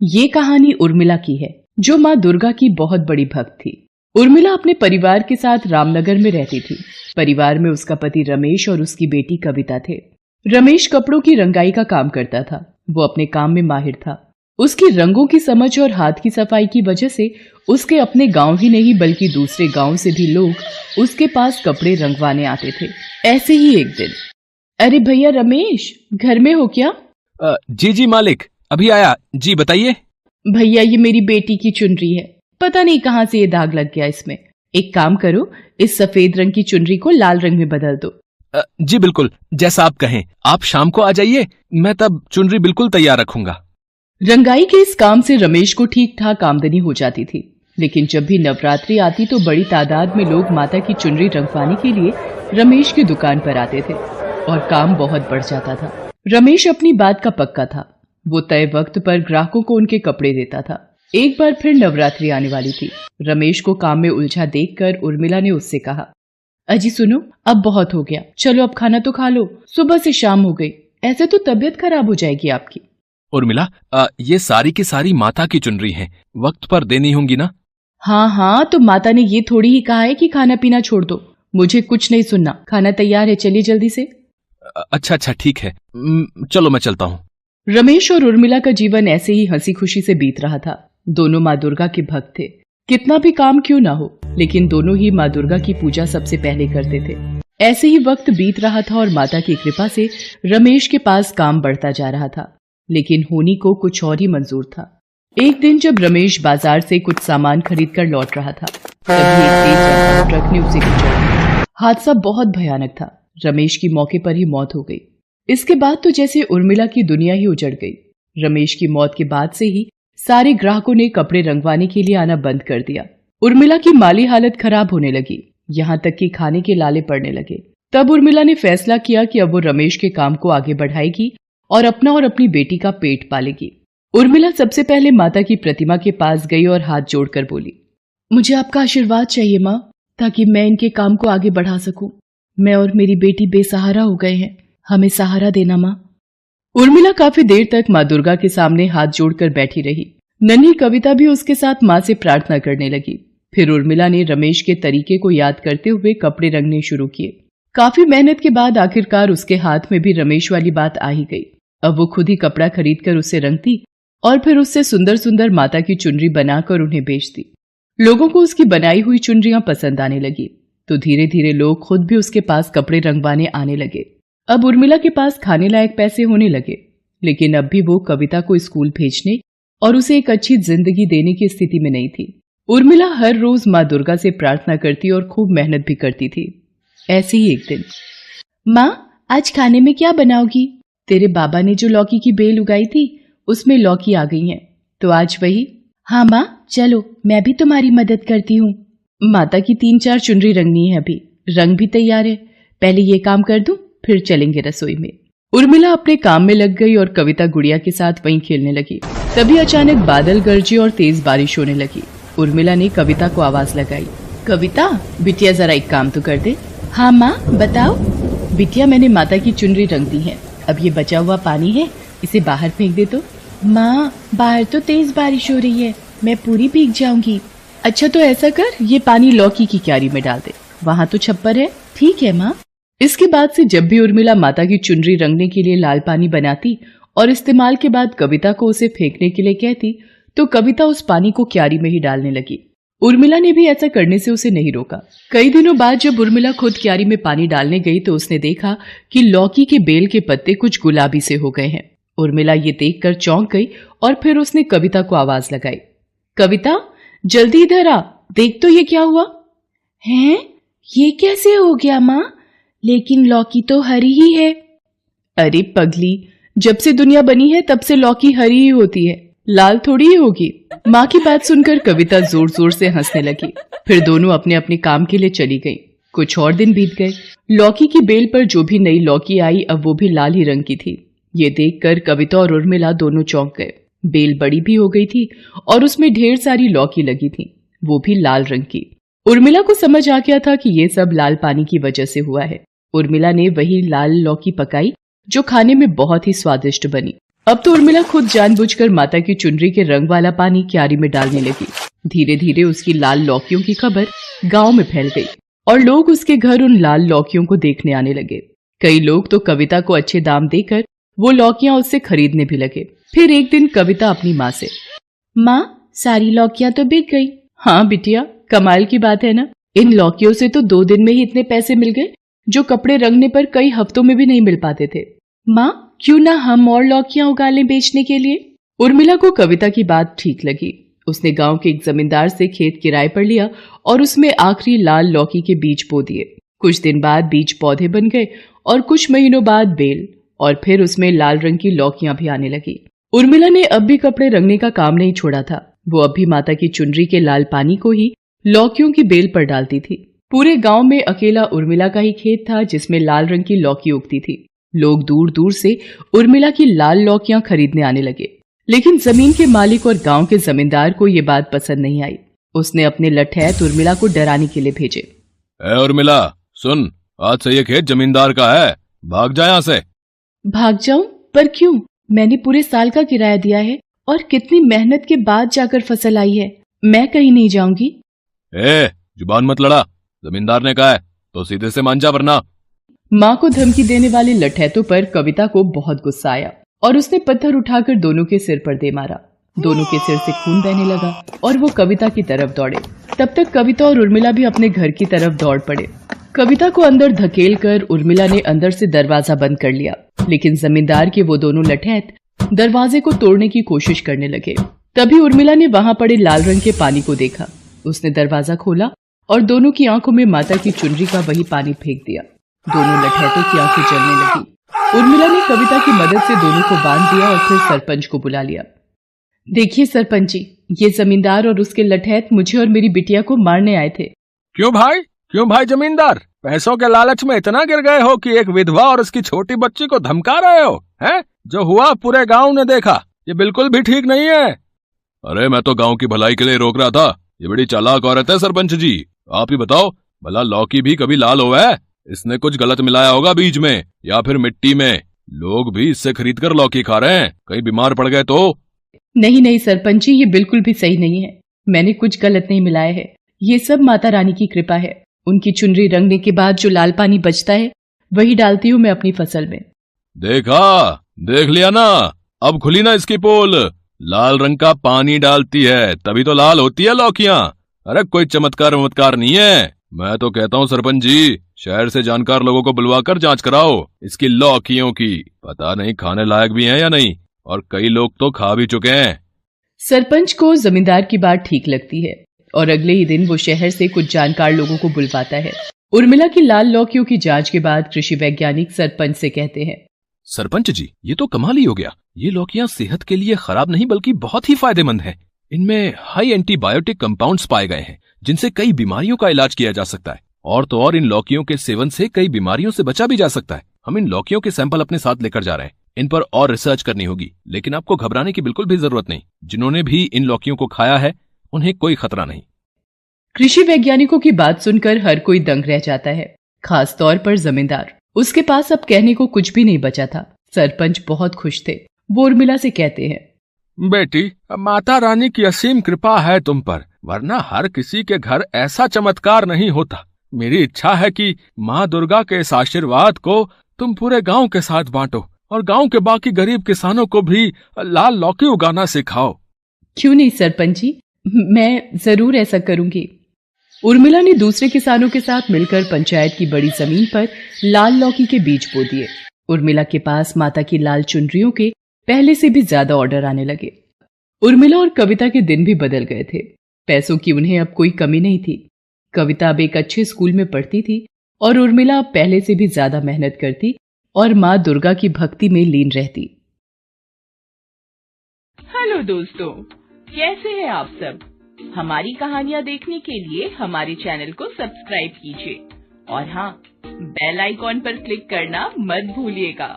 ये कहानी उर्मिला की है, जो माँ दुर्गा की बहुत बड़ी भक्त थी। उर्मिला अपने परिवार के साथ रामनगर में रहती थी। परिवार में उसका पति रमेश और उसकी बेटी कविता थे। रमेश कपड़ों की रंगाई का काम करता था। वो अपने काम में माहिर था। उसकी रंगों की समझ और हाथ की सफाई की वजह से उसके अपने गांव ही नहीं बल्कि दूसरे गांव से भी लोग उसके पास कपड़े रंगवाने आते थे। ऐसे ही एक दिन, अरे भैया रमेश, घर में हो क्या? जी मालिक, अभी आया। जी बताइए। भैया, ये मेरी बेटी की चुनरी है। पता नहीं कहाँ से ये दाग लग गया इसमें। एक काम करो, इस सफेद रंग की चुनरी को लाल रंग में बदल दो। जी बिल्कुल, जैसा आप कहें। आप शाम को आ जाइए, मैं तब चुनरी बिल्कुल तैयार रखूंगा। रंगाई के इस काम से रमेश को ठीक ठाक आमदनी हो जाती थी, लेकिन जब भी नवरात्रि आती तो बड़ी तादाद में लोग माता की चुनरी रंगवाने के लिए रमेश की दुकान पर आते थे और काम बहुत बढ़ जाता था। रमेश अपनी बात का पक्का था। वो तय वक्त पर ग्राहकों को उनके कपड़े देता था। एक बार फिर नवरात्रि आने वाली थी। रमेश को काम में उलझा देखकर उर्मिला ने उससे कहा, अजी सुनो, अब बहुत हो गया, चलो अब खाना तो खा लो। सुबह से शाम हो गई, ऐसे तो तबीयत खराब हो जाएगी आपकी। उर्मिला, ये सारी की सारी माता की चुनरी हैं, वक्त पर देनी होंगी ना? हाँ, तो माता ने ये थोड़ी ही कहा है कि खाना पीना छोड़ दो। मुझे कुछ नहीं सुनना, खाना तैयार है, चलिए जल्दी से। अच्छा ठीक है, चलो मैं चलता हूँ। रमेश और उर्मिला का जीवन ऐसे ही हंसी खुशी से बीत रहा था। दोनों माँ दुर्गा के भक्त थे। कितना भी काम क्यों ना हो, लेकिन दोनों ही माँ दुर्गा की पूजा सबसे पहले करते थे। ऐसे ही वक्त बीत रहा था और माता की कृपा से रमेश के पास काम बढ़ता जा रहा था, लेकिन होनी को कुछ और ही मंजूर था। एक दिन जब रमेश बाजार से कुछ सामान खरीद कर लौट रहा था, तभी एक तेज रफ्तार ट्रक ने उसे कुचल दिया। हादसा बहुत भयानक था। रमेश की मौके पर ही मौत हो गई। इसके बाद तो जैसे उर्मिला की दुनिया ही उजड़ गई। रमेश की मौत के बाद से ही सारे ग्राहकों ने कपड़े रंगवाने के लिए आना बंद कर दिया। उर्मिला की माली हालत खराब होने लगी, यहाँ तक कि खाने के लाले पड़ने लगे। तब उर्मिला ने फैसला किया कि अब वो रमेश के काम को आगे बढ़ाएगी और अपना और अपनी बेटी का पेट पालेगी। उर्मिला सबसे पहले माता की प्रतिमा के पास गई और हाथ जोड़कर बोली, मुझे आपका आशीर्वाद चाहिए माँ, ताकि मैं इनके काम को आगे बढ़ा सकूं। मैं और मेरी बेटी बेसहारा हो गए हैं, हमें सहारा देना माँ। उर्मिला काफी देर तक माँ दुर्गा के सामने हाथ जोड़कर बैठी रही। नन्ही कविता भी उसके साथ माँ से प्रार्थना करने लगी। फिर उर्मिला ने रमेश के तरीके को याद करते हुए कपड़े रंगने शुरू किए। काफी मेहनत के बाद आखिरकार उसके हाथ में भी रमेश वाली बात आ ही गई। अब वो खुद ही कपड़ा खरीद कर उसे रंगती और फिर उससे सुंदर सुंदर माता की चुनरी बनाकर उन्हें बेचती। लोगों को उसकी बनाई हुई चुनरियां पसंद आने लगी, तो धीरे धीरे लोग खुद भी उसके पास कपड़े रंगवाने आने लगे। अब उर्मिला के पास खाने लायक पैसे होने लगे, लेकिन अब भी वो कविता को स्कूल भेजने और उसे एक अच्छी जिंदगी देने की स्थिति में नहीं थी। उर्मिला हर रोज माँ दुर्गा से प्रार्थना करती और खूब मेहनत भी करती थी। ऐसे ही एक दिन, माँ आज खाने में क्या बनाओगी? तेरे बाबा ने जो लौकी की बेल उगाई थी उसमें लौकी आ गई है, तो आज वही। हाँ माँ, चलो मैं भी तुम्हारी मदद करती हूँ। माता की 3-4 चुनरी रंगनी है, अभी रंग भी तैयार है, पहले ये काम कर दूं, फिर चलेंगे रसोई में। उर्मिला अपने काम में लग गई और कविता गुड़िया के साथ वहीं खेलने लगी। तभी अचानक बादल गरजे और तेज बारिश होने लगी। उर्मिला ने कविता को आवाज लगाई, कविता बिटिया जरा एक काम तो कर दे। हाँ माँ बताओ। बिटिया, मैंने माता की चुनरी रंग दी है, अब ये बचा हुआ पानी है, इसे बाहर फेंक दे तो। माँ बाहर तो तेज बारिश हो रही है, मैं पूरी भीग जाऊंगी। अच्छा तो ऐसा कर, ये पानी लौकी की क्यारी में डाल दे, वहाँ तो छप्पर है। ठीक है माँ। इसके बाद से जब भी उर्मिला माता की चुनरी रंगने के लिए लाल पानी बनाती और इस्तेमाल के बाद कविता को उसे फेंकने के लिए कहती, तो कविता उस पानी को क्यारी में ही डालने लगी। उर्मिला ने भी ऐसा करने से उसे नहीं रोका। कई दिनों बाद जब उर्मिला खुद क्यारी में पानी डालने गई तो उसने देखा कि लौकी के बेल के पत्ते कुछ गुलाबी से हो गए हैं। उर्मिला ये देखकर चौंक गई और फिर उसने कविता को आवाज लगाई, कविता जल्दी इधर आ, देख तो ये क्या हुआ है? ये कैसे हो गया माँ? लेकिन लौकी तो हरी ही है। अरे पगली, जब से दुनिया बनी है तब से लौकी हरी ही होती है, लाल थोड़ी ही होगी। माँ की बात सुनकर कविता जोर जोर से हंसने लगी। फिर दोनों अपने अपने काम के लिए चली गई। कुछ और दिन बीत गए। लौकी की बेल पर जो भी नई लौकी आई अब वो भी लाल ही रंग की थी। ये देखकर कविता और उर्मिला दोनों चौंक गए। बेल बड़ी भी हो गई थी और उसमें ढेर सारी लौकी लगी थी, वो भी लाल रंग की। उर्मिला को समझ आ गया था कि ये सब लाल पानी की वजह से हुआ है। उर्मिला ने वही लाल लौकी पकाई जो खाने में बहुत ही स्वादिष्ट बनी। अब तो उर्मिला खुद जानबूझकर माता की चुनरी के रंग वाला पानी क्यारी में डालने लगी। धीरे धीरे उसकी लाल लौकियों की खबर गांव में फैल गई और लोग उसके घर उन लाल लौकियों को देखने आने लगे। कई लोग तो कविता को अच्छे दाम देकर वो लौकियां उससे खरीदने भी लगे। फिर एक दिन कविता अपनी माँ से, माँ सारी लौकियां तो बिक गई। हाँ बिटिया, कमाल की बात है ना, इन लौकियों से तो 2 दिन में ही इतने पैसे मिल गए जो कपड़े रंगने पर कई हफ्तों में भी नहीं मिल पाते थे। माँ क्यों ना हम और लौकियां उगा लें बेचने के लिए। उर्मिला को कविता की बात ठीक लगी। उसने गांव के एक जमींदार से खेत किराए पर लिया और उसमें आखिरी लाल लौकी के बीज बो दिए। कुछ दिन बाद बीज पौधे बन गए और कुछ महीनों बाद बेल, और फिर उसमें लाल रंग की लौकियां भी आने लगी। उर्मिला ने अब भी कपड़े रंगने का काम नहीं छोड़ा था। वो अब भी माता की चुनरी के लाल पानी को ही लौकियों की बेल पर डालती थी। पूरे गांव में अकेला उर्मिला का ही खेत था जिसमें लाल रंग की लौकी उगती थी। लोग दूर दूर से उर्मिला की लाल लौकियां खरीदने आने लगे, लेकिन जमीन के मालिक और गांव के जमींदार को ये बात पसंद नहीं आई। उसने अपने लठैत उर्मिला को डराने के लिए भेजे। उर्मिला सुन, आज से ये खेत जमींदार का है, भाग जा यहाँ से। भाग जाऊं? पर क्यों? मैंने पूरे साल का किराया दिया है और कितनी मेहनत के बाद जाकर फसल आई है। मैं कहीं नहीं जाऊंगी। जुबान मत लड़ा, जमींदार ने कहा है तो सीधे से मान जा, वरना। माँ को धमकी देने वाले लठैतों पर कविता को बहुत गुस्सा आया और उसने पत्थर उठाकर दोनों के सिर पर दे मारा। दोनों के सिर से खून बहने लगा और वो कविता की तरफ दौड़े। तब तक कविता और उर्मिला भी अपने घर की तरफ दौड़ पड़े। कविता को अंदर धकेल कर उर्मिला ने अंदर से दरवाजा बंद कर लिया, लेकिन जमींदार के वो दोनों लठैत दरवाजे को तोड़ने की कोशिश करने लगे। तभी उर्मिला ने वहां पड़े लाल रंग के पानी को देखा। उसने दरवाजा खोला और दोनों की आंखों में माता की चुनरी का वही पानी फेंक दिया। दोनों लठैतों की आंखें जलने लगी। उर्मिला ने कविता की मदद से दोनों को बांध दिया और फिर सरपंच को बुला लिया। देखिए सरपंच जी, ये जमींदार और उसके लठैत मुझे और मेरी बिटिया को मारने आए थे। क्यों भाई जमींदार, पैसों के लालच में इतना गिर गए हो कि एक विधवा और उसकी छोटी बच्ची को धमका रहे हो? हैं? जो हुआ पूरे गांव ने देखा, ये बिल्कुल भी ठीक नहीं है। अरे मैं तो गांव की भलाई के लिए रोक रहा था। ये बड़ी चालाक औरत है सरपंच जी। आप ही बताओ, भला लौकी भी कभी लाल हुआ है? इसने कुछ गलत मिलाया होगा बीज में या फिर मिट्टी में। लोग भी इससे खरीद कर लौकी खा रहे हैं, कहीं बीमार पड़ गए तो। नहीं सरपंच जी, ये बिल्कुल भी सही नहीं है। मैंने कुछ गलत नहीं मिलाया है। ये सब माता रानी की कृपा है। उनकी चुनरी रंगने के बाद जो लाल पानी बचता है वही डालती हूँ मैं अपनी फसल में। देख लिया ना, अब खुली ना इसकी पोल। लाल रंग का पानी डालती है तभी तो लाल होती है लौकियां। अरे कोई चमत्कार नहीं है। मैं तो कहता हूँ सरपंच जी, शहर से जानकार लोगों को बुलवाकर जांच कराओ इसकी लौकियों की। पता नहीं खाने लायक भी हैं या नहीं, और कई लोग तो खा भी चुके हैं। सरपंच को जमींदार की बात ठीक लगती है और अगले ही दिन वो शहर से कुछ जानकार लोगों को बुलवाता है। उर्मिला की लाल लौकियों की जांच के बाद कृषि वैज्ञानिक सरपंच से कहते हैं, सरपंच जी, ये तो कमाल ही हो गया। ये लौकियां सेहत के लिए खराब नहीं बल्कि बहुत ही फायदेमंद हैं। इनमें हाई एंटीबायोटिक कंपाउंड्स पाए गए हैं जिनसे कई बीमारियों का इलाज किया जा सकता है। और तो और इन लौकियों के सेवन से कई बीमारियों से बचा भी जा सकता है। हम इन लौकियों के सैंपल अपने साथ लेकर जा रहे हैं। इन पर और रिसर्च करनी होगी, लेकिन आपको घबराने की बिल्कुल भी जरूरत नहीं। जिन्होंने भी इन लौकियों को खाया है उन्हें कोई खतरा नहीं। कृषि वैज्ञानिकों की बात सुनकर हर कोई दंग रह जाता है, खास तौर पर जमींदार। उसके पास अब कहने को कुछ भी नहीं बचा था। सरपंच बहुत खुश थे। वो उर्मिला से कहते हैं, बेटी, माता रानी की असीम कृपा है तुम पर, वरना हर किसी के घर ऐसा चमत्कार नहीं होता। मेरी इच्छा है कि माँ दुर्गा के इस आशीर्वाद को तुम पूरे गांव के साथ बांटो और गांव के बाकी गरीब किसानों को भी लाल लौकी उगाना सिखाओ। क्यों नहीं सरपंच जी, मैं जरूर ऐसा करूंगी। उर्मिला ने दूसरे किसानों के साथ मिलकर पंचायत की बड़ी जमीन पर लाल लौकी के बीज बो दिए। उर्मिला के पास माता की लाल चुनरियों के पहले से भी ज्यादा ऑर्डर आने लगे। उर्मिला और कविता के दिन भी बदल गए थे। पैसों की उन्हें अब कोई कमी नहीं थी। कविता अब एक अच्छे स्कूल में पढ़ती थी और उर्मिला अब पहले से भी ज्यादा मेहनत करती और माँ दुर्गा की भक्ति में लीन रहती। हेलो दोस्तों, कैसे हैं आप सब? हमारी कहानियाँ देखने के लिए हमारे चैनल को सब्सक्राइब कीजिए और हाँ, बेल आइकॉन पर क्लिक करना मत भूलिएगा।